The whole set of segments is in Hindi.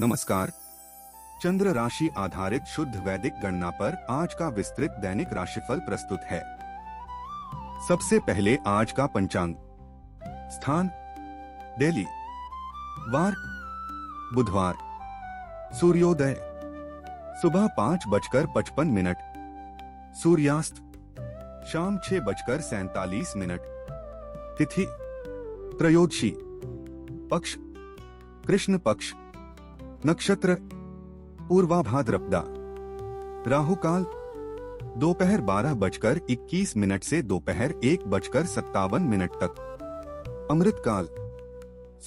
नमस्कार। चंद्र राशि आधारित शुद्ध वैदिक गणना पर आज का विस्तृत दैनिक राशिफल प्रस्तुत है। सबसे पहले आज का पंचांग। स्थान दिल्ली। वार बुधवार। सूर्योदय सुबह 5:55। सूर्यास्त शाम 6:47। तिथि त्रयोदशी। पक्ष कृष्ण पक्ष। नक्षत्र पूर्वाभाद्रपदा। राहु काल दोपहर 12:21 से दोपहर 1:57 तक। अमृत काल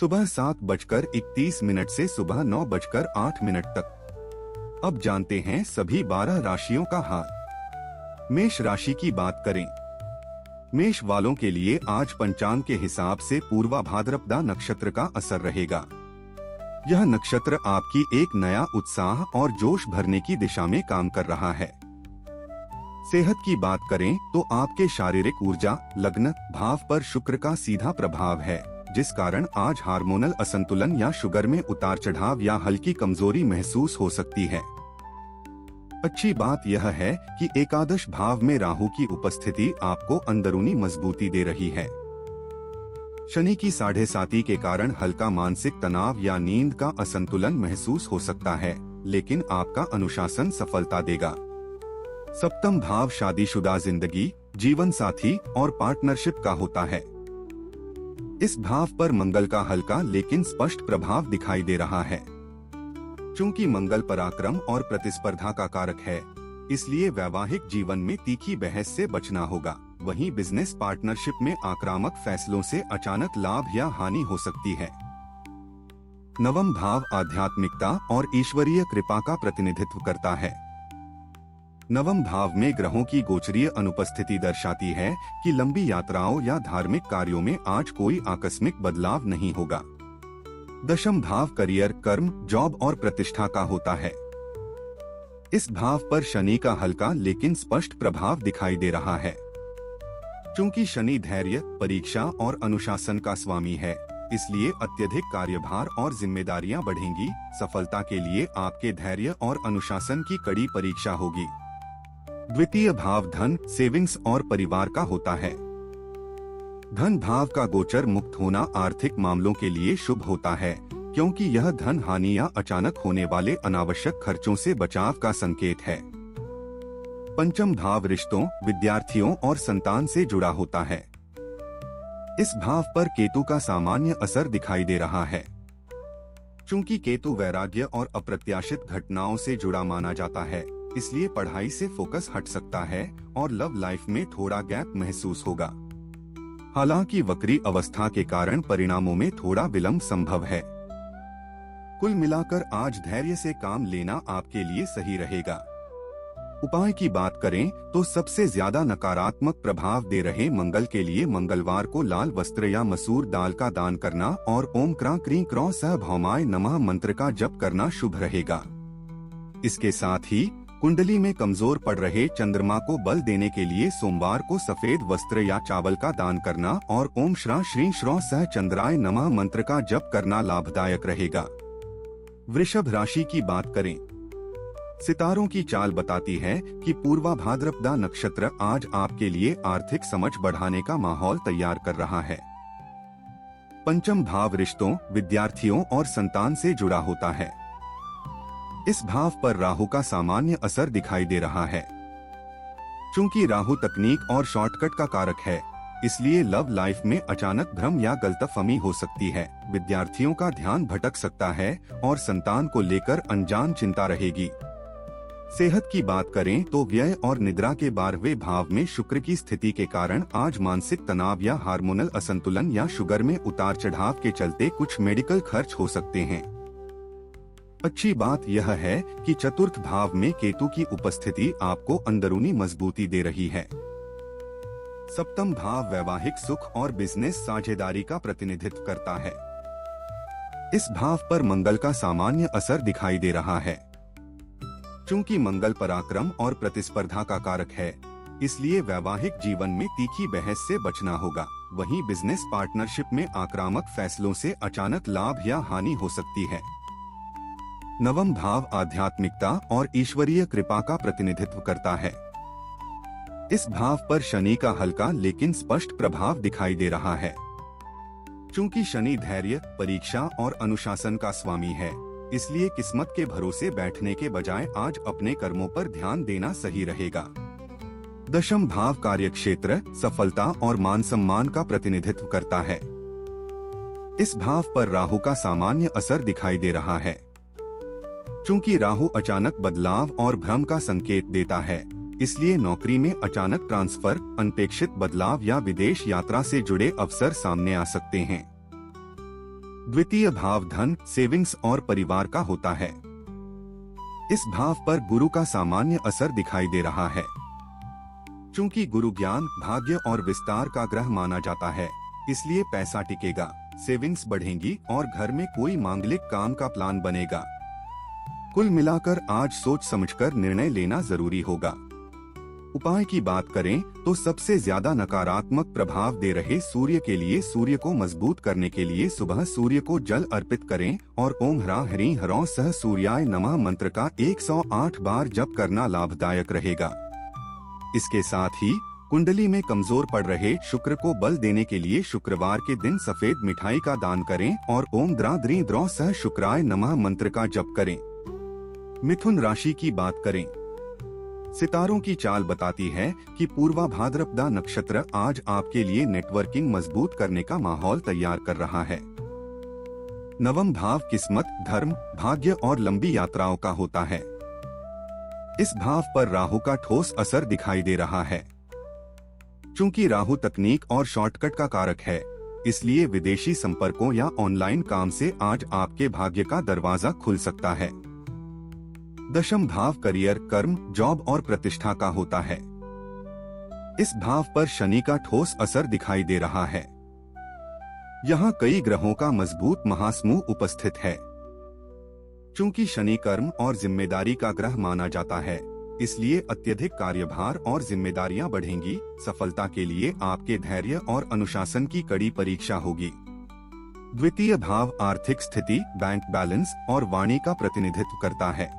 सुबह 7:31 से सुबह 9:08 तक। अब जानते हैं सभी 12 राशियों का हाल। मेष राशि की बात करें। मेष वालों के लिए आज पंचांग के हिसाब से पूर्वाभाद्रपदा नक्षत्र का असर रहेगा। यह नक्षत्र आपकी एक नया उत्साह और जोश भरने की दिशा में काम कर रहा है। सेहत की बात करें तो आपके शारीरिक ऊर्जा लग्न भाव पर शुक्र का सीधा प्रभाव है, जिस कारण आज हार्मोनल असंतुलन या शुगर में उतार चढ़ाव या हल्की कमजोरी महसूस हो सकती है। अच्छी बात यह है कि एकादश भाव में राहु की उपस्थिति आपको अंदरूनी मजबूती दे रही है। शनि की 7.5 के कारण हल्का मानसिक तनाव या नींद का असंतुलन महसूस हो सकता है, लेकिन आपका अनुशासन सफलता देगा। सप्तम भाव शादीशुदा जिंदगी, जीवन साथी और पार्टनरशिप का होता है। इस भाव पर मंगल का हल्का लेकिन स्पष्ट प्रभाव दिखाई दे रहा है। चूंकि मंगल पराक्रम और प्रतिस्पर्धा का कारक है, इसलिए वैवाहिक जीवन में तीखी बहस से बचना होगा। वहीं बिजनेस पार्टनरशिप में आक्रामक फैसलों से अचानक लाभ या हानि हो सकती है। नवम भाव आध्यात्मिकता और ईश्वरीय कृपा का प्रतिनिधित्व करता है। नवम भाव में ग्रहों की गोचरीय अनुपस्थिति दर्शाती है कि लंबी यात्राओं या धार्मिक कार्यों में आज कोई आकस्मिक बदलाव नहीं होगा। दशम भाव करियर, कर्म, जॉब और प्रतिष्ठा का होता है। इस भाव पर शनि का हल्का लेकिन स्पष्ट प्रभाव दिखाई दे रहा है। चूंकि शनि धैर्य, परीक्षा और अनुशासन का स्वामी है, इसलिए अत्यधिक कार्यभार और जिम्मेदारियां बढ़ेंगी। सफलता के लिए आपके धैर्य और अनुशासन की कड़ी परीक्षा होगी। द्वितीय भाव धन, सेविंग्स और परिवार का होता है। धन भाव का गोचर मुक्त होना आर्थिक मामलों के लिए शुभ होता है, क्योंकि यह धन हानि या अचानक होने वाले अनावश्यक खर्चों से बचाव का संकेत है। पंचम भाव रिश्तों, विद्यार्थियों और संतान से जुड़ा होता है। इस भाव पर केतु का सामान्य असर दिखाई दे रहा है। चूंकि केतु वैराग्य और अप्रत्याशित घटनाओं से जुड़ा माना जाता है, इसलिए पढ़ाई से फोकस हट सकता है और लव लाइफ में थोड़ा गैप महसूस होगा। हालांकि वक्री अवस्था के कारण परिणामों में थोड़ा विलंब संभव है। कुल मिलाकर आज धैर्य से काम लेना आपके लिए सही रहेगा। उपाय की बात करें तो सबसे ज्यादा नकारात्मक प्रभाव दे रहे मंगल के लिए मंगलवार को लाल वस्त्र या मसूर दाल का दान करना और ओम क्रां क्रीं क्रौं सह भौमाय नमः मंत्र का जप करना शुभ रहेगा। इसके साथ ही कुंडली में कमजोर पड़ रहे चंद्रमा को बल देने के लिए सोमवार को सफेद वस्त्र या चावल का दान करना और ओम श्रा श्री श्रौ सह चंद्राय नमः मंत्र का जप करना लाभदायक रहेगा। वृषभ राशि की बात करें। सितारों की चाल बताती है कि पूर्वाभाद्रपदा नक्षत्र आज आपके लिए आर्थिक समझ बढ़ाने का माहौल तैयार कर रहा है। पंचम भाव रिश्तों, विद्यार्थियों और संतान से जुड़ा होता है। इस भाव पर राहु का सामान्य असर दिखाई दे रहा है। चूंकि राहु तकनीक और शॉर्टकट का कारक है, इसलिए लव लाइफ में अचानक भ्रम या गलतफहमी हो सकती है। विद्यार्थियों का ध्यान भटक सकता है और संतान को लेकर अनजान चिंता रहेगी। सेहत की बात करें तो व्यय और निद्रा के 12वें भाव में शुक्र की स्थिति के कारण आज मानसिक तनाव या हार्मोनल असंतुलन या शुगर में उतार चढ़ाव के चलते कुछ मेडिकल खर्च हो सकते हैं। अच्छी बात यह है कि चतुर्थ भाव में केतु की उपस्थिति आपको अंदरूनी मजबूती दे रही है। सप्तम भाव वैवाहिक सुख और बिजनेस साझेदारी का प्रतिनिधित्व करता है। इस भाव पर मंगल का सामान्य असर दिखाई दे रहा है। चूंकि मंगल पराक्रम और प्रतिस्पर्धा का कारक है, इसलिए वैवाहिक जीवन में तीखी बहस से बचना होगा। वहीं बिजनेस पार्टनरशिप में आक्रामक फैसलों से अचानक लाभ या हानि हो सकती है। नवम भाव आध्यात्मिकता और ईश्वरीय कृपा का प्रतिनिधित्व करता है। इस भाव पर शनि का हल्का लेकिन स्पष्ट प्रभाव दिखाई दे रहा है। चूंकि शनि धैर्य, परीक्षा और अनुशासन का स्वामी है, इसलिए किस्मत के भरोसे बैठने के बजाय आज अपने कर्मों पर ध्यान देना सही रहेगा। दशम भाव कार्यक्षेत्र, सफलता और मान सम्मान का प्रतिनिधित्व करता है। इस भाव पर राहु का सामान्य असर दिखाई दे रहा है। चूंकि राहु अचानक बदलाव और भ्रम का संकेत देता है, इसलिए नौकरी में अचानक ट्रांसफर, अनपेक्षित बदलाव या विदेश यात्रा से जुड़े अवसर सामने आ सकते हैं। द्वितीय भाव धन, सेविंग्स और परिवार का होता है। इस भाव पर गुरु का सामान्य असर दिखाई दे रहा है। चूंकि गुरु ज्ञान, भाग्य और विस्तार का ग्रह माना जाता है, इसलिए पैसा टिकेगा, सेविंग्स बढ़ेंगी और घर में कोई मांगलिक काम का प्लान बनेगा। कुल मिलाकर आज सोच समझकर निर्णय लेना जरूरी होगा। उपाय की बात करें तो सबसे ज्यादा नकारात्मक प्रभाव दे रहे सूर्य के लिए सूर्य को मजबूत करने के लिए सुबह सूर्य को जल अर्पित करें और ओम ह्रां ह्रीं ह्रौं सह सूर्याय नमः मंत्र का 108 बार जप करना लाभदायक रहेगा। इसके साथ ही कुंडली में कमजोर पड़ रहे शुक्र को बल देने के लिए शुक्रवार के दिन सफेद मिठाई का दान करें और ओम द्रा द्री द्रौ सह शुक्राय नमः मंत्र का जप करें। मिथुन राशि की बात करें। सितारों की चाल बताती है कि पूर्वा भाद्रपदा नक्षत्र आज आपके लिए नेटवर्किंग मजबूत करने का माहौल तैयार कर रहा है। नवम भाव किस्मत, धर्म, भाग्य और लंबी यात्राओं का होता है। इस भाव पर राहु का ठोस असर दिखाई दे रहा है। चूंकि राहु तकनीक और शॉर्टकट का कारक है, इसलिए विदेशी संपर्कों या ऑनलाइन काम से आज आपके भाग्य का दरवाजा खुल सकता है। दशम भाव करियर, कर्म, जॉब और प्रतिष्ठा का होता है। इस भाव पर शनि का ठोस असर दिखाई दे रहा है। यहाँ कई ग्रहों का मजबूत महासमूह उपस्थित है। चूंकि शनि कर्म और जिम्मेदारी का ग्रह माना जाता है, इसलिए अत्यधिक कार्यभार और जिम्मेदारियां बढ़ेंगी। सफलता के लिए आपके धैर्य और अनुशासन की कड़ी परीक्षा होगी। द्वितीय भाव आर्थिक स्थिति, बैंक बैलेंस और वाणी का प्रतिनिधित्व करता है।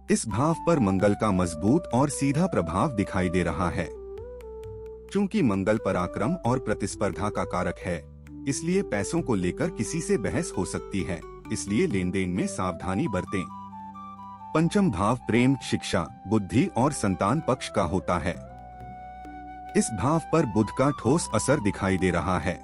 इस भाव पर मंगल का मजबूत और सीधा प्रभाव दिखाई दे रहा है। चूंकि मंगल पराक्रम और प्रतिस्पर्धा का कारक है, इसलिए पैसों को लेकर किसी से बहस हो सकती है, इसलिए लेन देन में सावधानी बरतें। पंचम भाव प्रेम, शिक्षा, बुद्धि और संतान पक्ष का होता है। इस भाव पर बुध का ठोस असर दिखाई दे रहा है।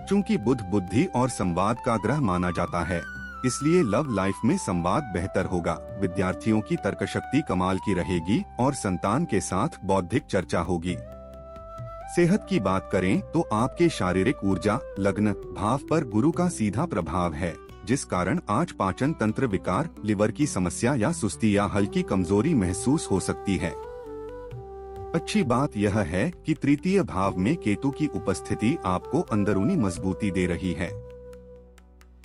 चूंकि बुध बुद्धि और संवाद का ग्रह माना जाता है, इसलिए लव लाइफ में संवाद बेहतर होगा। विद्यार्थियों की तर्कशक्ति कमाल की रहेगी और संतान के साथ बौद्धिक चर्चा होगी। सेहत की बात करें तो आपके शारीरिक ऊर्जा, लग्न भाव पर गुरु का सीधा प्रभाव है, जिस कारण आज पाचन तंत्र विकार, लिवर की समस्या या सुस्ती या हल्की कमजोरी महसूस हो सकती है। अच्छी बात यह है कि तृतीय भाव में केतु की उपस्थिति आपको अंदरूनी मजबूती दे रही है।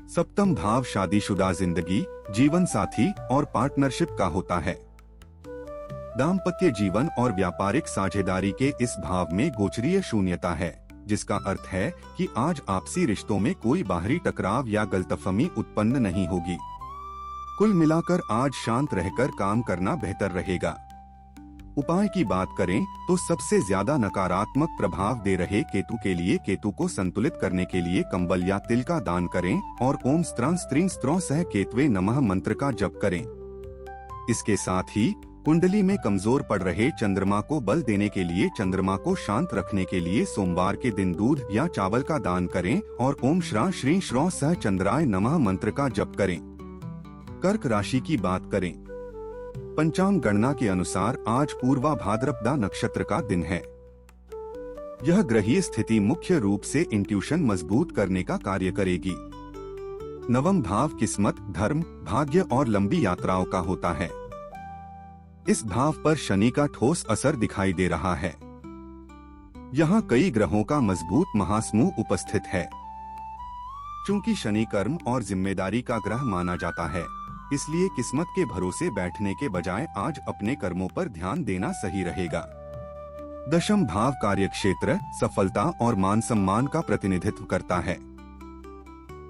सप्तम भाव शादीशुदा जिंदगी, जीवन साथी और पार्टनरशिप का होता है। दाम्पत्य जीवन और व्यापारिक साझेदारी के इस भाव में गोचरीय शून्यता है, जिसका अर्थ है कि आज आपसी रिश्तों में कोई बाहरी टकराव या गलतफहमी उत्पन्न नहीं होगी। कुल मिलाकर आज शांत रहकर काम करना बेहतर रहेगा। उपाय की बात करें तो सबसे ज्यादा नकारात्मक प्रभाव दे रहे केतु के लिए केतु को संतुलित करने के लिए कंबल या तिल का दान करें और ओम स्त्रां स्त्रीं स्त्रौं सह केतवे नमः मंत्र का जप करें। इसके साथ ही कुंडली में कमजोर पड़ रहे चंद्रमा को बल देने के लिए चंद्रमा को शांत रखने के लिए सोमवार के दिन दूध या चावल का दान करें और ओम श्रां श्रीं श्रौं सह चंद्राय नमः मंत्र का जप करें। कर्क राशि की बात करें। पंचांग गणना के अनुसार आज पूर्वा भाद्रपदा नक्षत्र का दिन है। यह ग्रहीय स्थिति मुख्य रूप से इंट्यूशन मजबूत करने का कार्य करेगी। नवम भाव किस्मत, धर्म, भाग्य और लंबी यात्राओं का होता है। इस भाव पर शनि का ठोस असर दिखाई दे रहा है। यहाँ कई ग्रहों का मजबूत महासमूह उपस्थित है। चूंकि शनि कर्म और जिम्मेदारी का ग्रह माना जाता है, इसलिए किस्मत के भरोसे बैठने के बजाय आज अपने कर्मों पर ध्यान देना सही रहेगा। दशम भाव कार्यक्षेत्र, सफलता और मान सम्मान का प्रतिनिधित्व करता है।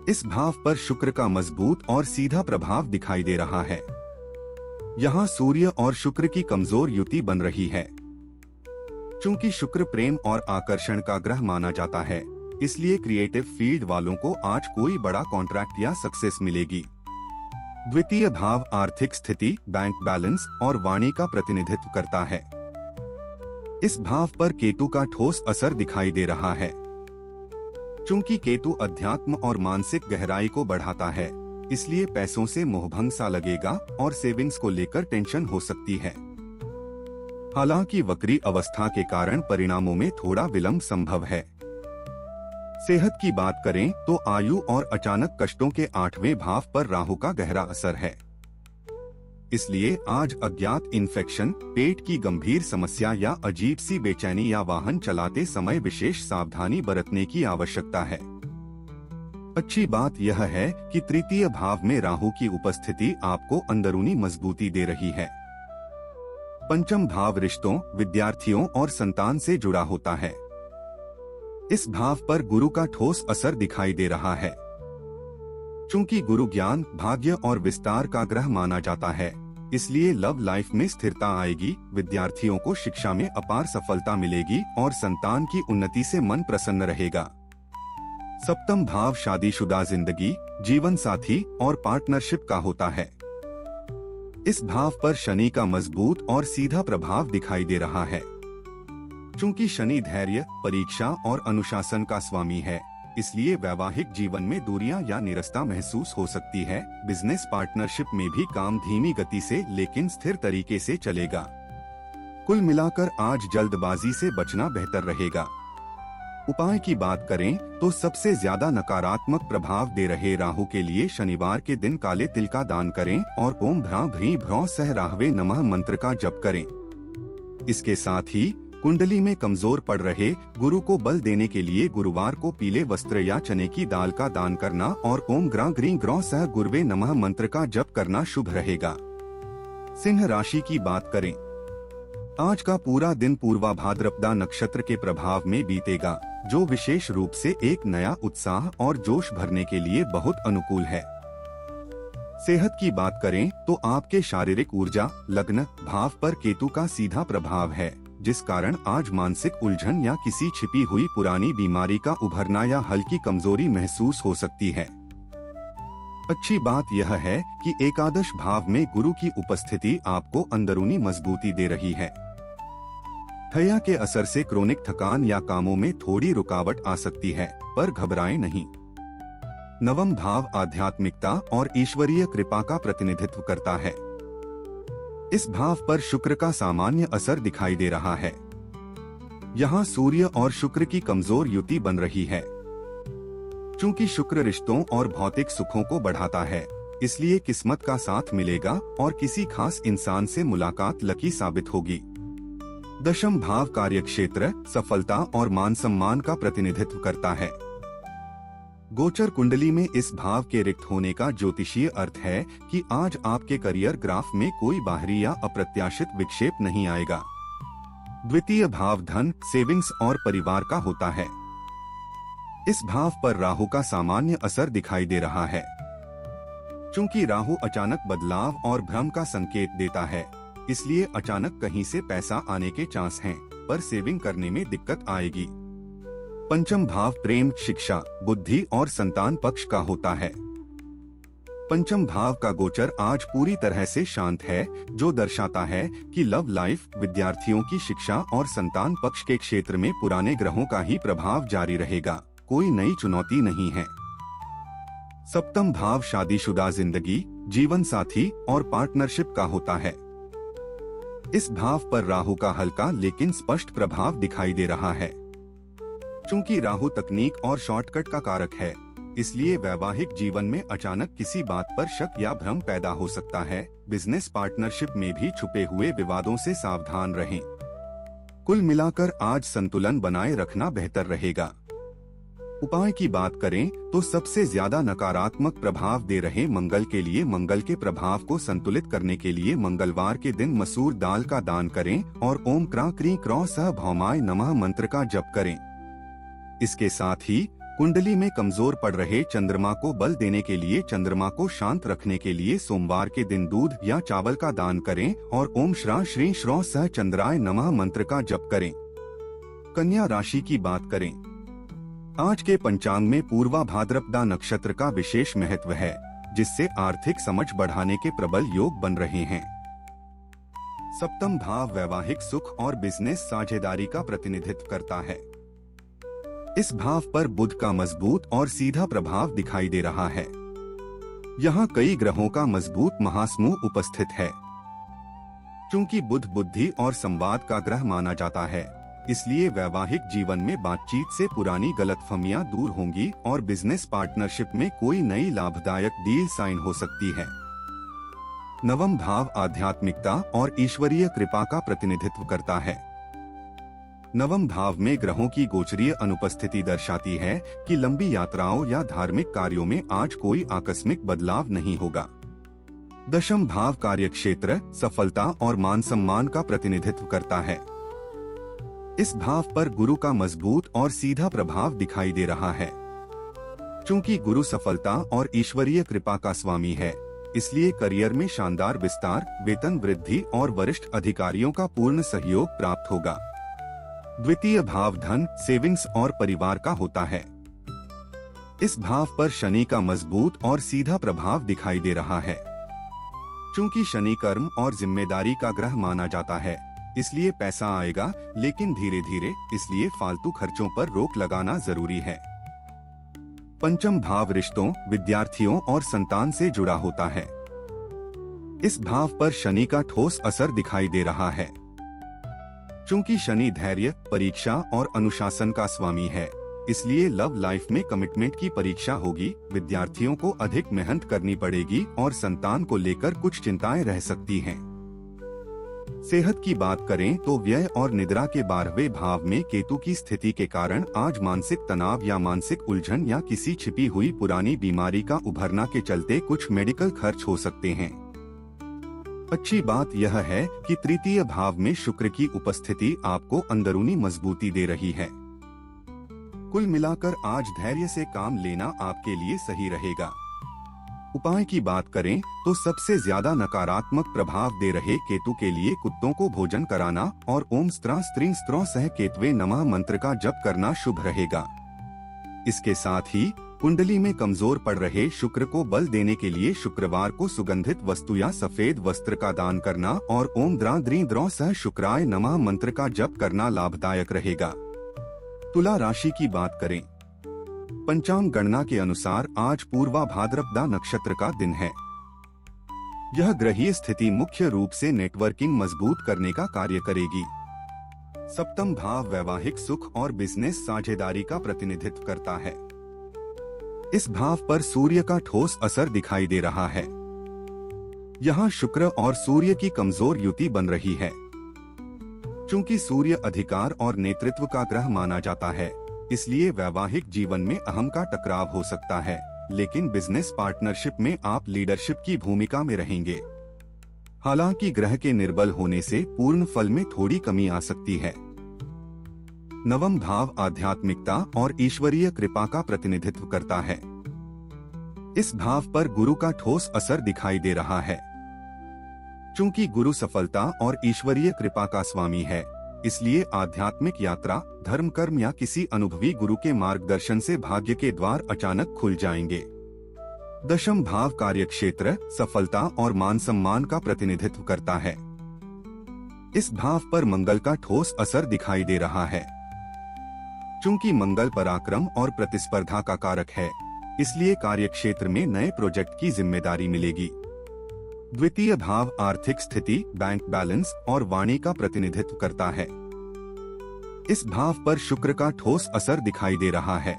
इस भाव पर शुक्र का मजबूत और सीधा प्रभाव दिखाई दे रहा है। यहाँ सूर्य और शुक्र की कमजोर युति बन रही है। चूंकि शुक्र प्रेम और आकर्षण का ग्रह माना जाता है, इसलिए क्रिएटिव फील्ड वालों को आज कोई बड़ा कॉन्ट्रैक्ट या सक्सेस मिलेगी। द्वितीय भाव आर्थिक स्थिति, बैंक बैलेंस और वाणी का प्रतिनिधित्व करता है। इस भाव पर केतु का ठोस असर दिखाई दे रहा है। चूंकि केतु अध्यात्म और मानसिक गहराई को बढ़ाता है, इसलिए पैसों से मोहभंग सा लगेगा और सेविंग्स को लेकर टेंशन हो सकती है। हालांकि वक्री अवस्था के कारण परिणामों में थोड़ा विलंब संभव है। सेहत की बात करें तो आयु और अचानक कष्टों के 8वें भाव पर राहु का गहरा असर है। इसलिए आज अज्ञात इन्फेक्शन, पेट की गंभीर समस्या या अजीब सी बेचैनी या वाहन चलाते समय विशेष सावधानी बरतने की आवश्यकता है। अच्छी बात यह है कि तृतीय भाव में राहु की उपस्थिति आपको अंदरूनी मजबूती दे रही है। पंचम भाव रिश्तों, विद्यार्थियों और संतान से जुड़ा होता है। इस भाव पर गुरु का ठोस असर दिखाई दे रहा है। चूंकि गुरु ज्ञान, भाग्य और विस्तार का ग्रह माना जाता है, इसलिए लव लाइफ में स्थिरता आएगी, विद्यार्थियों को शिक्षा में अपार सफलता मिलेगी और संतान की उन्नति से मन प्रसन्न रहेगा। सप्तम भाव शादीशुदा जिंदगी, जीवन साथी और पार्टनरशिप का होता है। इस भाव पर शनि का मजबूत और सीधा प्रभाव दिखाई दे रहा है। चूंकि शनि धैर्य, परीक्षा और अनुशासन का स्वामी है, इसलिए वैवाहिक जीवन में दूरियां या निरस्ता महसूस हो सकती है। बिजनेस पार्टनरशिप में भी काम धीमी गति से लेकिन स्थिर तरीके से चलेगा। कुल मिलाकर आज जल्दबाजी से बचना बेहतर रहेगा। उपाय की बात करें तो सबसे ज्यादा नकारात्मक प्रभाव दे रहे राहु के लिए शनिवार के दिन काले तिल का दान करें और ओम भ्रां भ्रीं भ्रौं सह राहवे नमः मंत्र का जप करें। इसके साथ ही कुंडली में कमजोर पड़ रहे गुरु को बल देने के लिए गुरुवार को पीले वस्त्र या चने की दाल का दान करना और ओम ग्रां ग्रीं ग्रौं सह गुरवे नमः मंत्र का जप करना शुभ रहेगा। सिंह राशि की बात करें, आज का पूरा दिन पूर्वा भाद्रपदा नक्षत्र के प्रभाव में बीतेगा, जो विशेष रूप से एक नया उत्साह और जोश भरने के लिए बहुत अनुकूल है। सेहत की बात करें तो आपके शारीरिक ऊर्जा, लग्न भाव पर केतु का सीधा प्रभाव है, जिस कारण आज मानसिक उलझन या किसी छिपी हुई पुरानी बीमारी का उभरना या हल्की कमजोरी महसूस हो सकती है। अच्छी बात यह है कि एकादश भाव में गुरु की उपस्थिति आपको अंदरूनी मजबूती दे रही है। ठया के असर से क्रोनिक थकान या कामों में थोड़ी रुकावट आ सकती है, पर घबराएं नहीं। नवम भाव आध्यात्मिकता और ईश्वरीय कृपा का प्रतिनिधित्व करता है। इस भाव पर शुक्र का सामान्य असर दिखाई दे रहा है। यहाँ सूर्य और शुक्र की कमजोर युति बन रही है। चूंकि शुक्र रिश्तों और भौतिक सुखों को बढ़ाता है, इसलिए किस्मत का साथ मिलेगा और किसी खास इंसान से मुलाकात लकी साबित होगी। दशम भाव कार्यक्षेत्र, सफलता और मान सम्मान का प्रतिनिधित्व करता है। गोचर कुंडली में इस भाव के रिक्त होने का ज्योतिषीय अर्थ है कि आज आपके करियर ग्राफ में कोई बाहरी या अप्रत्याशित विक्षेप नहीं आएगा। द्वितीय भाव धन, सेविंग्स और परिवार का होता है। इस भाव पर राहु का सामान्य असर दिखाई दे रहा है। चूंकि राहु अचानक बदलाव और भ्रम का संकेत देता है, इसलिए अचानक कहीं से पैसा आने के चांस हैं, पर सेविंग करने में दिक्कत आएगी। पंचम भाव प्रेम, शिक्षा, बुद्धि और संतान पक्ष का होता है। पंचम भाव का गोचर आज पूरी तरह से शांत है, जो दर्शाता है कि लव लाइफ, विद्यार्थियों की शिक्षा और संतान पक्ष के क्षेत्र में पुराने ग्रहों का ही प्रभाव जारी रहेगा, कोई नई चुनौती नहीं है। सप्तम भाव शादीशुदा जिंदगी, जीवन साथी और पार्टनरशिप का होता है। इस भाव पर राहु का हल्का लेकिन स्पष्ट प्रभाव दिखाई दे रहा है। चूंकि राहु तकनीक और शॉर्टकट का कारक है, इसलिए वैवाहिक जीवन में अचानक किसी बात पर शक या भ्रम पैदा हो सकता है। बिजनेस पार्टनरशिप में भी छुपे हुए विवादों से सावधान रहें। कुल मिलाकर आज संतुलन बनाए रखना बेहतर रहेगा। उपाय की बात करें तो सबसे ज्यादा नकारात्मक प्रभाव दे रहे मंगल के लिए मंगल के प्रभाव को संतुलित करने के लिए मंगलवार के दिन मसूर दाल का दान करें और ओम क्रां क्रीं क्रौं सह भौमाय नमः मंत्र का जप करें। इसके साथ ही कुंडली में कमजोर पड़ रहे चंद्रमा को बल देने के लिए, चंद्रमा को शांत रखने के लिए सोमवार के दिन दूध या चावल का दान करें और ओम श्रा श्री श्रौ सह चंद्राय नमः मंत्र का जप करें। कन्या राशि की बात करें। आज के पंचांग में पूर्वा भाद्रपदा नक्षत्र का विशेष महत्व है, जिससे आर्थिक समझ बढ़ाने के प्रबल योग बन रहे हैं। सप्तम भाव वैवाहिक सुख और बिजनेस साझेदारी का प्रतिनिधित्व करता है। इस भाव पर बुध का मजबूत और सीधा प्रभाव दिखाई दे रहा है। यहाँ कई ग्रहों का मजबूत महासमूह उपस्थित है। चूंकि बुध बुद्धि और संवाद का ग्रह माना जाता है, इसलिए वैवाहिक जीवन में बातचीत से पुरानी गलतफहमियां दूर होंगी और बिजनेस पार्टनरशिप में कोई नई लाभदायक डील साइन हो सकती है। नवम भाव आध्यात्मिकता और ईश्वरीय कृपा का प्रतिनिधित्व करता है। नवम भाव में ग्रहों की गोचरीय अनुपस्थिति दर्शाती है कि लंबी यात्राओं या धार्मिक कार्यों में आज कोई आकस्मिक बदलाव नहीं होगा। दशम भाव कार्यक्षेत्र, सफलता और मान सम्मान का प्रतिनिधित्व करता है। इस भाव पर गुरु का मजबूत और सीधा प्रभाव दिखाई दे रहा है। चूंकि गुरु सफलता और ईश्वरीय कृपा का स्वामी है, इसलिए करियर में शानदार विस्तार, वेतन वृद्धि और वरिष्ठ अधिकारियों का पूर्ण सहयोग प्राप्त होगा। द्वितीय भाव धन, सेविंग्स और परिवार का होता है। इस भाव पर शनि का मजबूत और सीधा प्रभाव दिखाई दे रहा है। चूंकि शनि कर्म और जिम्मेदारी का ग्रह माना जाता है, इसलिए पैसा आएगा, लेकिन धीरे धीरे, इसलिए फालतू खर्चों पर रोक लगाना जरूरी है। पंचम भाव रिश्तों, विद्यार्थियों और संतान से जुड़ा होता है। इस भाव पर शनि का ठोस असर दिखाई दे रहा है। चूंकि शनि धैर्य, परीक्षा और अनुशासन का स्वामी है, इसलिए लव लाइफ में कमिटमेंट की परीक्षा होगी, विद्यार्थियों को अधिक मेहनत करनी पड़ेगी और संतान को लेकर कुछ चिंताएं रह सकती हैं। सेहत की बात करें तो व्यय और निद्रा के 12वें भाव में केतु की स्थिति के कारण आज मानसिक तनाव या मानसिक उलझन या किसी छिपी हुई पुरानी बीमारी का उभरना के चलते कुछ मेडिकल खर्च हो सकते हैं। अच्छी बात यह है कि तृतीय भाव में शुक्र की उपस्थिति आपको अंदरूनी मजबूती दे रही है। कुल मिलाकर आज धैर्य से काम लेना आपके लिए सही रहेगा। उपाय की बात करें तो सबसे ज्यादा नकारात्मक प्रभाव दे रहे केतु के लिए कुत्तों को भोजन कराना और ओम स्त्रा स्त्रीं स्त्रों सह केतवे नमः मंत्र का जप करना शुभ रहेगा। इसके साथ ही कुंडली में कमजोर पड़ रहे शुक्र को बल देने के लिए शुक्रवार को सुगंधित वस्तु या सफेद वस्त्र का दान करना और ओम द्रा द्री द्रौ सह शुक्राय नमः मंत्र का जप करना लाभदायक रहेगा। तुला राशि की बात करें। पंचांग गणना के अनुसार आज पूर्वा भाद्रपदा नक्षत्र का दिन है। यह ग्रहीय स्थिति मुख्य रूप से नेटवर्किंग मजबूत करने का कार्य करेगी। सप्तम भाव वैवाहिक सुख और बिजनेस साझेदारी का प्रतिनिधित्व करता है। इस भाव पर सूर्य का ठोस असर दिखाई दे रहा है। यहाँ शुक्र और सूर्य की कमजोर युति बन रही है। चूंकि सूर्य अधिकार और नेतृत्व का ग्रह माना जाता है, इसलिए वैवाहिक जीवन में अहम का टकराव हो सकता है, लेकिन बिजनेस पार्टनरशिप में आप लीडरशिप की भूमिका में रहेंगे। हालांकि ग्रह के निर्बल होने से पूर्ण फल में थोड़ी कमी आ सकती है। नवम भाव आध्यात्मिकता और ईश्वरीय कृपा का प्रतिनिधित्व करता है। इस भाव पर गुरु का ठोस असर दिखाई दे रहा है। चूंकि गुरु सफलता और ईश्वरीय कृपा का स्वामी है, इसलिए आध्यात्मिक यात्रा, धर्म कर्म या किसी अनुभवी गुरु के मार्गदर्शन से भाग्य के द्वार अचानक खुल जाएंगे। दशम भाव कार्यक्षेत्र, सफलता और मान सम्मान का प्रतिनिधित्व करता है। इस भाव पर मंगल का ठोस असर दिखाई दे रहा है। चूंकि मंगल पराक्रम और प्रतिस्पर्धा का कारक है, इसलिए कार्यक्षेत्र में नए प्रोजेक्ट की जिम्मेदारी मिलेगी। द्वितीय भाव आर्थिक स्थिति, बैंक बैलेंस और वाणी का प्रतिनिधित्व करता है। इस भाव पर शुक्र का ठोस असर दिखाई दे रहा है।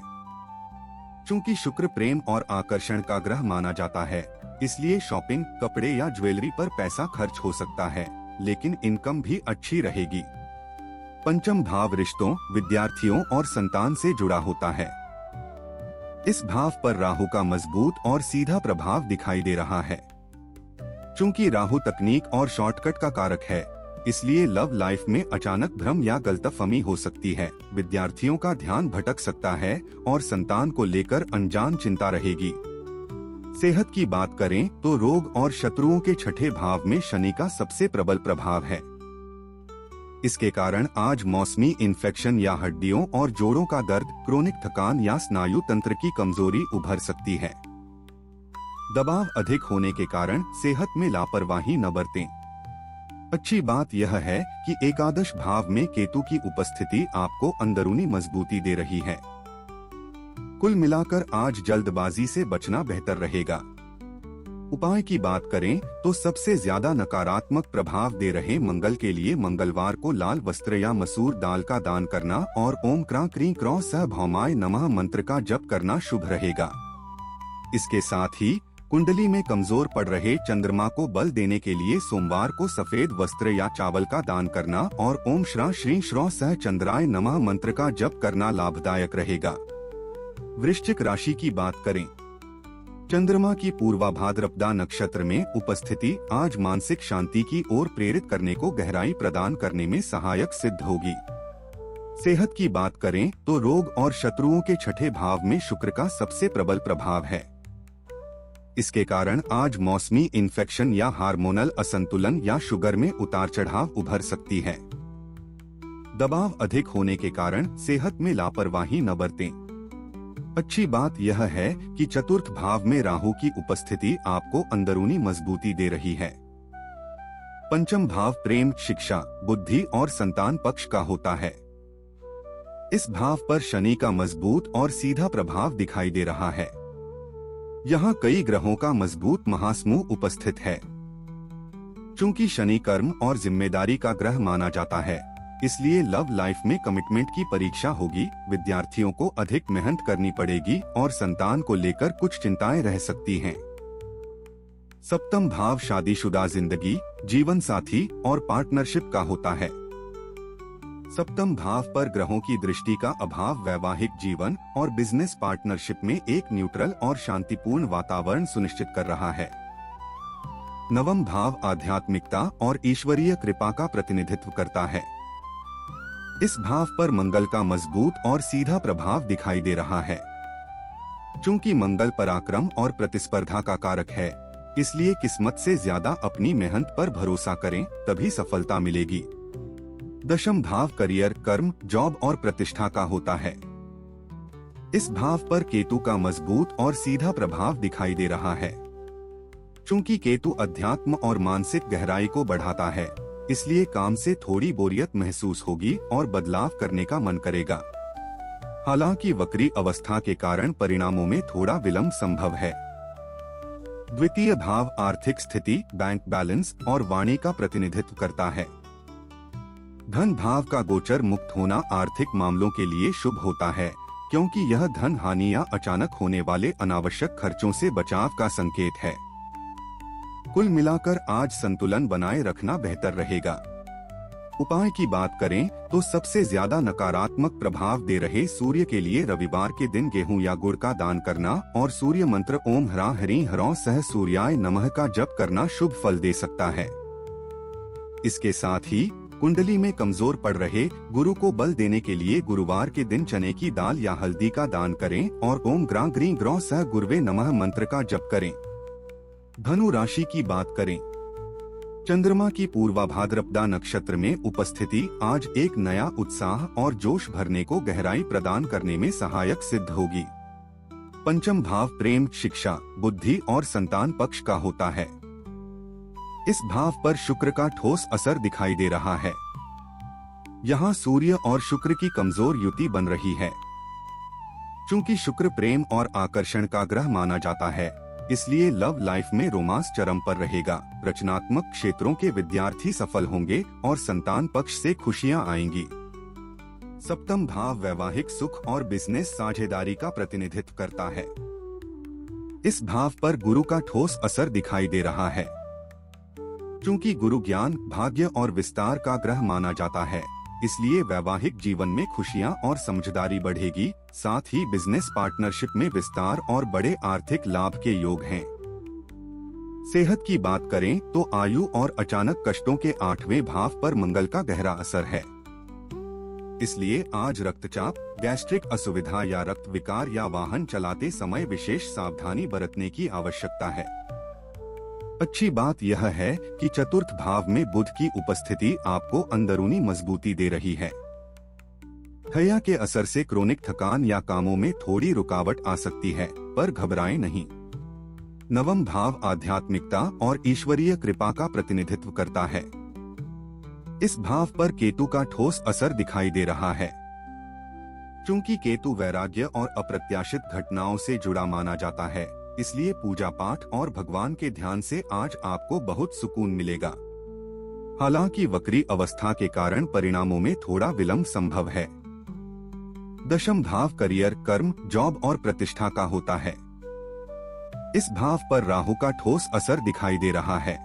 चूंकि शुक्र प्रेम और आकर्षण का ग्रह माना जाता है, इसलिए शॉपिंग, कपड़े या ज्वेलरी पर पैसा खर्च हो सकता है, लेकिन इनकम भी अच्छी रहेगी। पंचम भाव रिश्तों, विद्यार्थियों और संतान से जुड़ा होता है। इस भाव पर राहु का मजबूत और सीधा प्रभाव दिखाई दे रहा है। चूंकि राहु तकनीक और शॉर्टकट का कारक है, इसलिए लव लाइफ में अचानक भ्रम या गलतफहमी हो सकती है। विद्यार्थियों का ध्यान भटक सकता है और संतान को लेकर अनजान चिंता रहेगी। सेहत की बात करें तो रोग और शत्रुओं के छठे भाव में शनि का सबसे प्रबल प्रभाव है। इसके कारण आज मौसमी इन्फेक्शन या हड्डियों और जोड़ों का दर्द, क्रोनिक थकान या स्नायु तंत्र की कमजोरी उभर सकती है। दबाव अधिक होने के कारण सेहत में लापरवाही न बरतें। अच्छी बात यह है कि एकादश भाव में केतु की उपस्थिति आपको अंदरूनी मजबूती दे रही है। कुल मिलाकर आज जल्दबाजी से बचना बेहतर रहेगा। उपाय की बात करें तो सबसे ज्यादा नकारात्मक प्रभाव दे रहे मंगल के लिए मंगलवार को लाल वस्त्र या मसूर दाल का दान करना और ओम क्रां क्रीं क्रौं सह भौमाय नमः मंत्र का जप करना शुभ रहेगा। इसके साथ ही कुंडली में कमजोर पड़ रहे चंद्रमा को बल देने के लिए सोमवार को सफेद वस्त्र या चावल का दान करना और ओम श्रा श्री श्रौ सह चंद्राय नमः मंत्र का जप करना लाभदायक रहेगा। वृश्चिक राशि की बात करें, चंद्रमा की पूर्वा भाद्रपदा नक्षत्र में उपस्थिति आज मानसिक शांति की ओर प्रेरित करने को गहराई प्रदान करने में सहायक सिद्ध होगी। सेहत की बात करें तो रोग और शत्रुओं के छठे भाव में शुक्र का सबसे प्रबल प्रभाव है। इसके कारण आज मौसमी इन्फेक्शन या हार्मोनल असंतुलन या शुगर में उतार चढ़ाव उभर सकती है। दबाव अधिक होने के कारण सेहत में लापरवाही न बरतें। अच्छी बात यह है कि चतुर्थ भाव में राहु की उपस्थिति आपको अंदरूनी मजबूती दे रही है। पंचम भाव प्रेम, शिक्षा, बुद्धि और संतान पक्ष का होता है। इस भाव पर शनि का मजबूत और सीधा प्रभाव दिखाई दे रहा है। यहाँ कई ग्रहों का मजबूत महासमूह उपस्थित है। चूंकि शनि कर्म और जिम्मेदारी का ग्रह माना जाता है, इसलिए लव लाइफ में कमिटमेंट की परीक्षा होगी। विद्यार्थियों को अधिक मेहनत करनी पड़ेगी और संतान को लेकर कुछ चिंताएं रह सकती हैं। सप्तम भाव शादीशुदा जिंदगी, जीवन साथी और पार्टनरशिप का होता है। सप्तम भाव पर ग्रहों की दृष्टि का अभाव वैवाहिक जीवन और बिजनेस पार्टनरशिप में एक न्यूट्रल और शांतिपूर्ण वातावरण सुनिश्चित कर रहा है। नवम भाव आध्यात्मिकता और ईश्वरीय कृपा का प्रतिनिधित्व करता है। इस भाव पर मंगल का मजबूत और सीधा प्रभाव दिखाई दे रहा है। चूंकि मंगल पराक्रम और प्रतिस्पर्धा का कारक है, इसलिए किस्मत से ज्यादा अपनी मेहनत पर भरोसा करें, तभी सफलता मिलेगी। दशम भाव करियर, कर्म, जॉब और प्रतिष्ठा का होता है। इस भाव पर केतु का मजबूत और सीधा प्रभाव दिखाई दे रहा है। चूंकि केतु अध्यात्म और मानसिक गहराई को बढ़ाता है, इसलिए काम से थोड़ी बोरियत महसूस होगी और बदलाव करने का मन करेगा। हालांकि वक्री अवस्था के कारण परिणामों में थोड़ा विलंब संभव है। द्वितीय भाव आर्थिक स्थिति, बैंक बैलेंस और वाणी का प्रतिनिधित्व करता है। धन भाव का गोचर मुक्त होना आर्थिक मामलों के लिए शुभ होता है, क्योंकि यह धन हानि या अचानक होने वाले अनावश्यक खर्चों से बचाव का संकेत है। कुल मिलाकर आज संतुलन बनाए रखना बेहतर रहेगा। उपाय की बात करें तो सबसे ज्यादा नकारात्मक प्रभाव दे रहे सूर्य के लिए रविवार के दिन गेहूं या गुड़ का दान करना और सूर्य मंत्र ओम ह्रां हरिं ह्रौं सह सूर्याय नमः का जप करना शुभ फल दे सकता है। इसके साथ ही कुंडली में कमजोर पड़ रहे गुरु को बल देने के लिए गुरुवार के दिन चने की दाल या हल्दी का दान करें और ओम ग्रां ग्रीं ग्रौं सह गुरवे नमः मंत्र का जप करें। धनु राशि की बात करें, चंद्रमा की पूर्वा भाद्रपदा नक्षत्र में उपस्थिति आज एक नया उत्साह और जोश भरने को गहराई प्रदान करने में सहायक सिद्ध होगी। पंचम भाव प्रेम, शिक्षा, बुद्धि और संतान पक्ष का होता है। इस भाव पर शुक्र का ठोस असर दिखाई दे रहा है। यहाँ सूर्य और शुक्र की कमजोर युति बन रही है। चूंकि शुक्र प्रेम और आकर्षण का ग्रह माना जाता है, इसलिए लव लाइफ में रोमांस चरम पर रहेगा। रचनात्मक क्षेत्रों के विद्यार्थी सफल होंगे और संतान पक्ष से खुशियां आएंगी। सप्तम भाव वैवाहिक सुख और बिजनेस साझेदारी का प्रतिनिधित्व करता है। इस भाव पर गुरु का ठोस असर दिखाई दे रहा है। चूंकि गुरु ज्ञान, भाग्य और विस्तार का ग्रह माना जाता है, इसलिए वैवाहिक जीवन में खुशियां और समझदारी बढ़ेगी। साथ ही बिजनेस पार्टनरशिप में विस्तार और बड़े आर्थिक लाभ के योग हैं। सेहत की बात करें तो आयु और अचानक कष्टों के 8वें भाव पर मंगल का गहरा असर है। इसलिए आज रक्तचाप, गैस्ट्रिक असुविधा या रक्त विकार या वाहन चलाते समय विशेष सावधानी बरतने की आवश्यकता है। अच्छी बात यह है कि चतुर्थ भाव में बुध की उपस्थिति आपको अंदरूनी मजबूती दे रही है। थैया के असर से क्रोनिक थकान या कामों में थोड़ी रुकावट आ सकती है, पर घबराएं नहीं। नवम भाव आध्यात्मिकता और ईश्वरीय कृपा का प्रतिनिधित्व करता है। इस भाव पर केतु का ठोस असर दिखाई दे रहा है। चूंकि केतु वैराग्य और अप्रत्याशित घटनाओं से जुड़ा माना जाता है, इसलिए पूजा पाठ और भगवान के ध्यान से आज आपको बहुत सुकून मिलेगा। हालांकि वक्री अवस्था के कारण परिणामों में थोड़ा विलंब संभव है। दशम भाव करियर, कर्म, जॉब और प्रतिष्ठा का होता है। इस भाव पर राहु का ठोस असर दिखाई दे रहा है।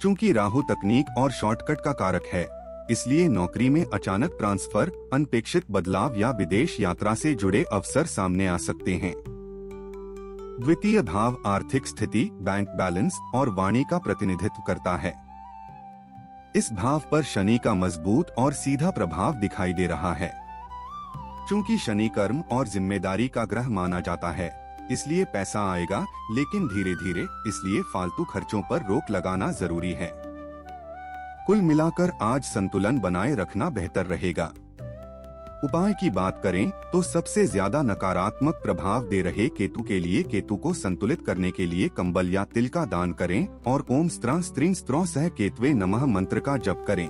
चूंकि राहु तकनीक और शॉर्टकट का कारक है, इसलिए नौकरी में अचानक ट्रांसफर, अनपेक्षित बदलाव या विदेश यात्रा से जुड़े अवसर सामने आ सकते हैं। द्वितीय भाव आर्थिक स्थिति, बैंक बैलेंस और वाणी का प्रतिनिधित्व करता है। इस भाव पर शनि का मजबूत और सीधा प्रभाव दिखाई दे रहा है। चूंकि शनि कर्म और जिम्मेदारी का ग्रह माना जाता है, इसलिए पैसा आएगा, लेकिन धीरे धीरे, इसलिए फालतू खर्चों पर रोक लगाना जरूरी है। कुल मिलाकर आज संतुलन बनाए रखना बेहतर रहेगा। उपाय की बात करें तो सबसे ज्यादा नकारात्मक प्रभाव दे रहे केतु के लिए केतु को संतुलित करने के लिए कंबल या तिल का दान करें और ओम स्त्रां स्त्रीं स्त्रों सह केतवे नमः मंत्र का जप करें।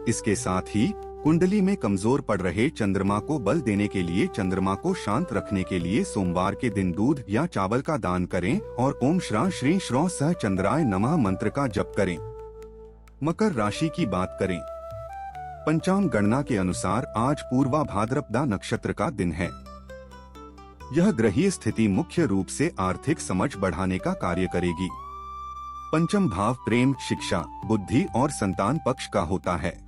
इसके साथ ही कुंडली में कमजोर पड़ रहे चंद्रमा को बल देने के लिए चंद्रमा को शांत रखने के लिए सोमवार के दिन दूध या चावल का दान करें और ओम श्रां श्रीं श्रौं सह चंद्राय नमः मंत्र का जप करें। मकर राशि की बात करें, पंचांग गणना के अनुसार आज पूर्वा भाद्रपदा नक्षत्र का दिन है। यह ग्रहीय स्थिति मुख्य रूप से आर्थिक समझ बढ़ाने का कार्य करेगी। पंचम भाव प्रेम, शिक्षा, बुद्धि और संतान पक्ष का होता है।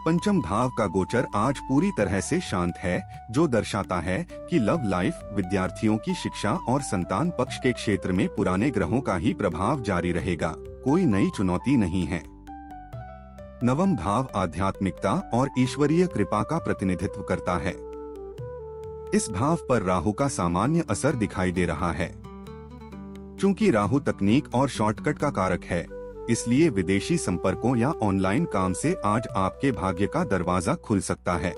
पंचम भाव का गोचर आज पूरी तरह से शांत है, जो दर्शाता है कि लव लाइफ, विद्यार्थियों की शिक्षा और संतान पक्ष के क्षेत्र में पुराने ग्रहों का ही प्रभाव जारी रहेगा। कोई नई चुनौती नहीं है। नवम भाव आध्यात्मिकता और ईश्वरीय कृपा का प्रतिनिधित्व करता है। इस भाव पर राहु का सामान्य असर दिखाई दे रहा है। चूंकि राहु तकनीक और शॉर्टकट का कारक है, इसलिए विदेशी संपर्कों या ऑनलाइन काम से आज आपके भाग्य का दरवाजा खुल सकता है।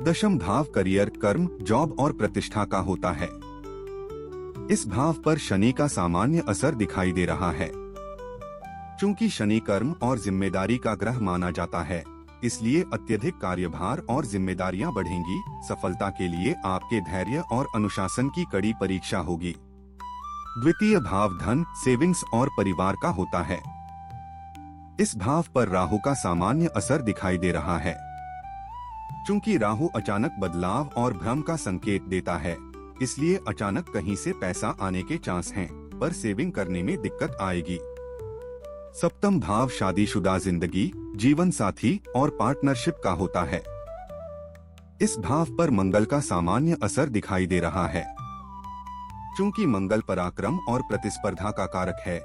दशम भाव करियर, कर्म, जॉब और प्रतिष्ठा का होता है। इस भाव पर शनि का सामान्य असर दिखाई दे रहा है। चूंकि शनि कर्म और जिम्मेदारी का ग्रह माना जाता है, इसलिए अत्यधिक कार्यभार और जिम्मेदारियां बढ़ेंगी। सफलता के लिए आपके धैर्य और अनुशासन की कड़ी परीक्षा होगी। द्वितीय भाव धन, सेविंग्स और परिवार का होता है। इस भाव पर राहु का सामान्य असर दिखाई दे रहा है। चूंकि राहु अचानक बदलाव और भ्रम का संकेत देता है, इसलिए अचानक कहीं से पैसा आने के चांस हैं, पर सेविंग करने में दिक्कत आएगी। सप्तम भाव शादीशुदा जिंदगी, जीवन साथी और पार्टनरशिप का होता है। इस भाव पर मंगल का सामान्य असर दिखाई दे रहा है। चूंकि मंगल पराक्रम और प्रतिस्पर्धा का कारक है,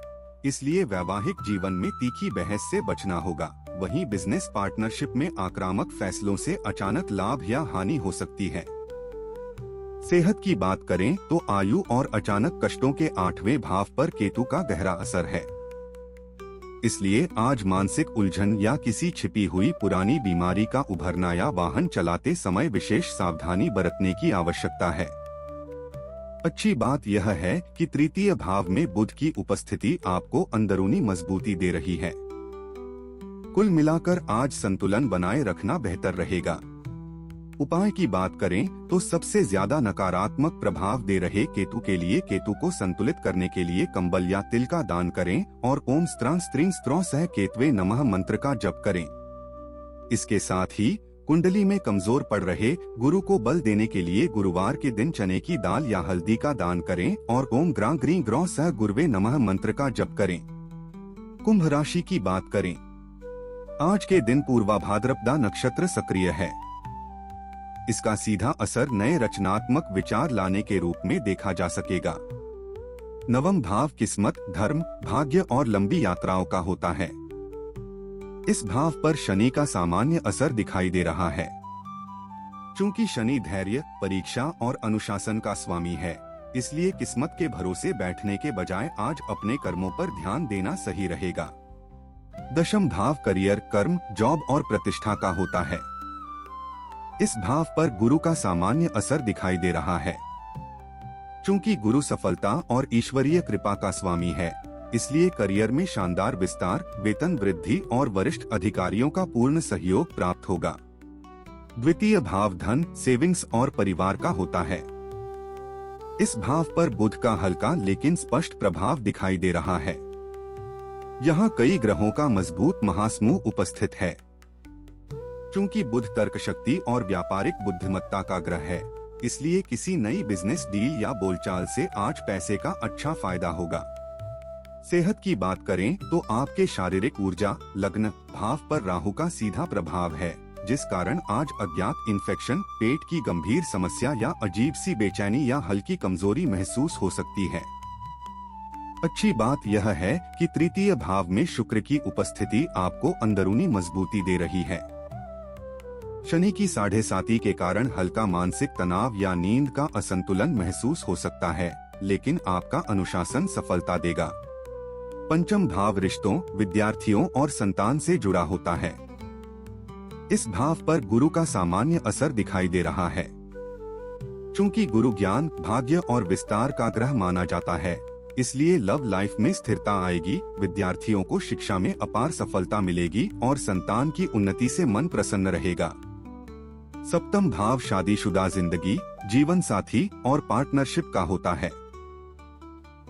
इसलिए वैवाहिक जीवन में तीखी बहस से बचना होगा। वहीं बिजनेस पार्टनरशिप में आक्रामक फैसलों से अचानक लाभ या हानि हो सकती है। सेहत की बात करें तो आयु और अचानक कष्टों के 8वें भाव पर केतु का गहरा असर है। इसलिए आज मानसिक उलझन या किसी छिपी हुई पुरानी बीमारी का उभरना या वाहन चलाते समय विशेष सावधानी बरतने की आवश्यकता है। अच्छी बात यह है कि तृतीय भाव में बुध की उपस्थिति आपको अंदरूनी मजबूती दे रही है। कुल मिलाकर आज संतुलन बनाए रखना बेहतर रहेगा। उपाय की बात करें तो सबसे ज्यादा नकारात्मक प्रभाव दे रहे केतु के लिए केतु को संतुलित करने के लिए कंबल या तिल का दान करें और ओम स्त्रां स्त्रीं स्त्रों सह केतवे नमः मंत्र का जप करें। इसके साथ ही कुंडली में कमजोर पड़ रहे गुरु को बल देने के लिए गुरुवार के दिन चने की दाल या हल्दी का दान करें और ओम ग्रां ग्रीं ग्रौं सह गुरवे नमः मंत्र का जप करें। कुंभ राशि की बात करें, आज के दिन पूर्वा भाद्रपदा नक्षत्र सक्रिय है। इसका सीधा असर नए रचनात्मक विचार लाने के रूप में देखा जा सकेगा। नवम भाव किस्मत, धर्म, भाग्य और लंबी यात्राओं का होता है। इस भाव पर शनि का सामान्य असर दिखाई दे रहा है। चूंकि शनि धैर्य, परीक्षा और अनुशासन का स्वामी है, इसलिए किस्मत के भरोसे बैठने के बजाय आज अपने कर्मों पर ध्यान देना सही रहेगा। दशम भाव करियर, कर्म, जॉब और प्रतिष्ठा का होता है। इस भाव पर गुरु का सामान्य असर दिखाई दे रहा है। चूंकि गुरु सफलता और ईश्वरीय कृपा का स्वामी है, इसलिए करियर में शानदार विस्तार, वेतन वृद्धि और वरिष्ठ अधिकारियों का पूर्ण सहयोग प्राप्त होगा। द्वितीय भाव धन, सेविंग्स और परिवार का होता है। इस भाव पर बुध का हल्का लेकिन स्पष्ट प्रभाव दिखाई दे रहा है। यहाँ कई ग्रहों का मजबूत महासमूह उपस्थित है। चूंकि बुध तर्क शक्ति और व्यापारिक बुद्धिमत्ता का ग्रह है, इसलिए किसी नई बिजनेस डील या बोलचाल से आज पैसे का अच्छा फायदा होगा। सेहत की बात करें तो आपके शारीरिक ऊर्जा, लग्न भाव पर राहु का सीधा प्रभाव है, जिस कारण आज अज्ञात इन्फेक्शन, पेट की गंभीर समस्या या अजीब सी बेचैनी या हल्की कमजोरी महसूस हो सकती है। अच्छी बात यह है कि तृतीय भाव में शुक्र की उपस्थिति आपको अंदरूनी मजबूती दे रही है। शनि की 7.5 के कारण हल्का मानसिक तनाव या नींद का असंतुलन महसूस हो सकता है, लेकिन आपका अनुशासन सफलता देगा। पंचम भाव रिश्तों, विद्यार्थियों और संतान से जुड़ा होता है। इस भाव पर गुरु का सामान्य असर दिखाई दे रहा है। चूंकि गुरु ज्ञान, भाग्य और विस्तार का ग्रह माना जाता है, इसलिए लव लाइफ में स्थिरता आएगी, विद्यार्थियों को शिक्षा में अपार सफलता मिलेगी और संतान की उन्नति से मन प्रसन्न रहेगा। सप्तम भाव शादीशुदा जिंदगी, जीवन साथी और पार्टनरशिप का होता है।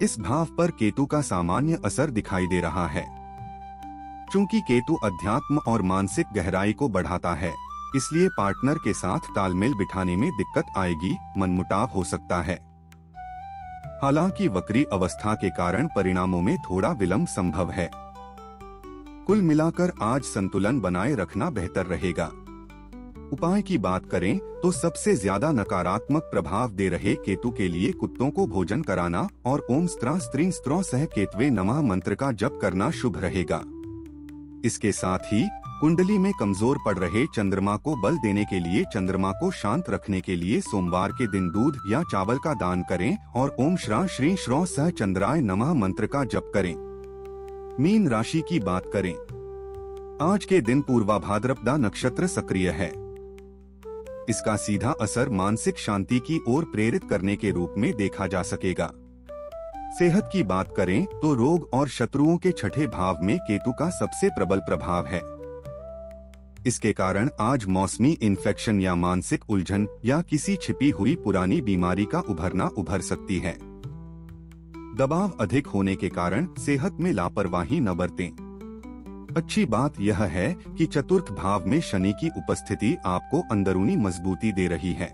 इस भाव पर केतु का सामान्य असर दिखाई दे रहा है। चूंकि केतु अध्यात्म और मानसिक गहराई को बढ़ाता है, इसलिए पार्टनर के साथ तालमेल बिठाने में दिक्कत आएगी, मनमुटाव हो सकता है। हालांकि वक्री अवस्था के कारण परिणामों में थोड़ा विलंब संभव है। कुल मिलाकर आज संतुलन बनाए रखना बेहतर रहेगा। उपाय की बात करें तो सबसे ज्यादा नकारात्मक प्रभाव दे रहे केतु के लिए कुत्तों को भोजन कराना और ओम स्त्रा स्त्रीं स्त्रो सह केतवे नमः मंत्र का जप करना शुभ रहेगा। इसके साथ ही कुंडली में कमजोर पड़ रहे चंद्रमा को बल देने के लिए चंद्रमा को शांत रखने के लिए सोमवार के दिन दूध या चावल का दान करें और ओम श्रा श्री श्रो सह चंद्राय नमः मंत्र का जप करें। मीन राशि की बात करें, आज के दिन पूर्वा भाद्रपदा नक्षत्र सक्रिय है। इसका सीधा असर मानसिक शांति की ओर प्रेरित करने के रूप में देखा जा सकेगा। सेहत की बात करें तो रोग और शत्रुओं के छठे भाव में केतु का सबसे प्रबल प्रभाव है। इसके कारण आज मौसमी इन्फेक्शन या मानसिक उलझन या किसी छिपी हुई पुरानी बीमारी का उभरना उभर सकती है। दबाव अधिक होने के कारण सेहत में लापरवाही न बरतें। अच्छी बात यह है कि चतुर्थ भाव में शनि की उपस्थिति आपको अंदरूनी मजबूती दे रही है।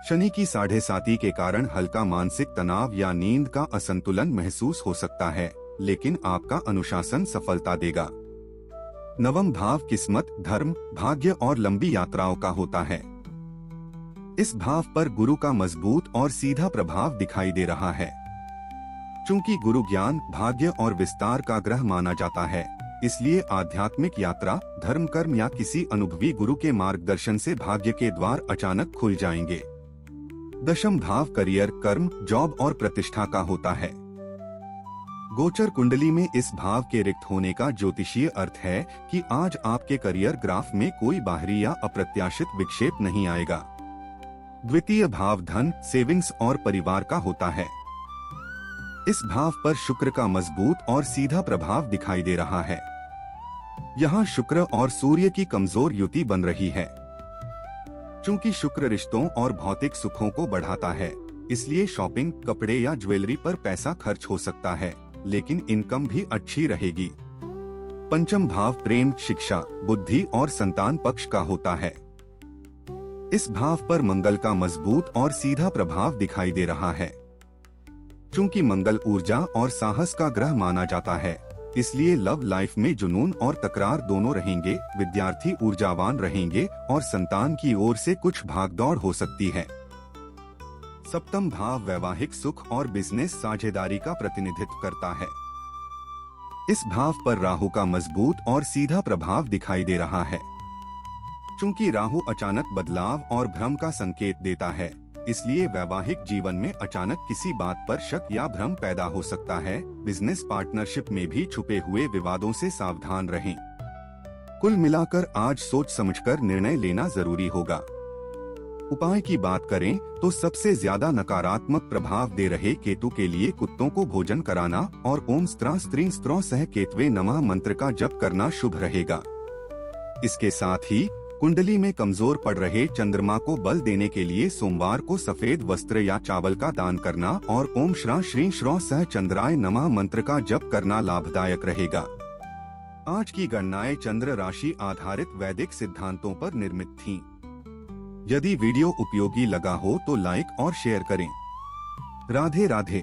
शनि की 7.5 के कारण हल्का मानसिक तनाव या नींद का असंतुलन महसूस हो सकता है, लेकिन आपका अनुशासन सफलता देगा। नवम भाव किस्मत, धर्म, भाग्य और लंबी यात्राओं का होता है। इस भाव पर गुरु का मजबूत और सीधा प्रभाव दिखाई दे रहा है। चूंकि गुरु ज्ञान, भाग्य और विस्तार का ग्रह माना जाता है, इसलिए आध्यात्मिक यात्रा, धर्म कर्म या किसी अनुभवी गुरु के मार्गदर्शन से भाग्य के द्वार अचानक खुल जाएंगे। दशम भाव करियर, कर्म, जॉब और प्रतिष्ठा का होता है। गोचर कुंडली में इस भाव के रिक्त होने का ज्योतिषीय अर्थ है कि आज आपके करियर ग्राफ में कोई बाहरी या अप्रत्याशित विक्षेप नहीं आएगा। द्वितीय भाव धन, सेविंग्स और परिवार का होता है। इस भाव पर शुक्र का मजबूत और सीधा प्रभाव दिखाई दे रहा है। यहाँ शुक्र और सूर्य की कमजोर युति बन रही है। चूंकि शुक्र रिश्तों और भौतिक सुखों को बढ़ाता है, इसलिए शॉपिंग, कपड़े या ज्वेलरी पर पैसा खर्च हो सकता है, लेकिन इनकम भी अच्छी रहेगी। पंचम भाव प्रेम, शिक्षा, बुद्धि और संतान पक्ष का होता है। इस भाव पर मंगल का मजबूत और सीधा प्रभाव दिखाई दे रहा है। चूंकि मंगल ऊर्जा और साहस का ग्रह माना जाता है, इसलिए लव लाइफ में जुनून और तकरार दोनों रहेंगे, विद्यार्थी ऊर्जावान रहेंगे और संतान की ओर से कुछ भागदौड़ हो सकती है। सप्तम भाव वैवाहिक सुख और बिजनेस साझेदारी का प्रतिनिधित्व करता है। इस भाव पर राहु का मजबूत और सीधा प्रभाव दिखाई दे रहा है। चूंकि राहु अचानक बदलाव और भ्रम का संकेत देता है, इसलिए वैवाहिक जीवन में अचानक किसी बात पर शक या भ्रम पैदा हो सकता है। बिजनेस पार्टनरशिप में भी छुपे हुए विवादों से सावधान रहें। कुल मिलाकर आज सोच समझकर निर्णय लेना जरूरी होगा। उपाय की बात करें तो सबसे ज्यादा नकारात्मक प्रभाव दे रहे केतु के लिए कुत्तों को भोजन कराना और ओम स्त्रा स्त्रीं स्त्रो सह केतवे नमः मंत्र का जप करना शुभ रहेगा। इसके साथ ही कुंडली में कमजोर पड़ रहे चंद्रमा को बल देने के लिए सोमवार को सफेद वस्त्र या चावल का दान करना और ओम श्रा श्री श्रो सह चंद्राय नमः मंत्र का जप करना लाभदायक रहेगा। आज की गणनाएं चंद्र राशि आधारित वैदिक सिद्धांतों पर निर्मित थीं। यदि वीडियो उपयोगी लगा हो तो लाइक और शेयर करें। राधे राधे।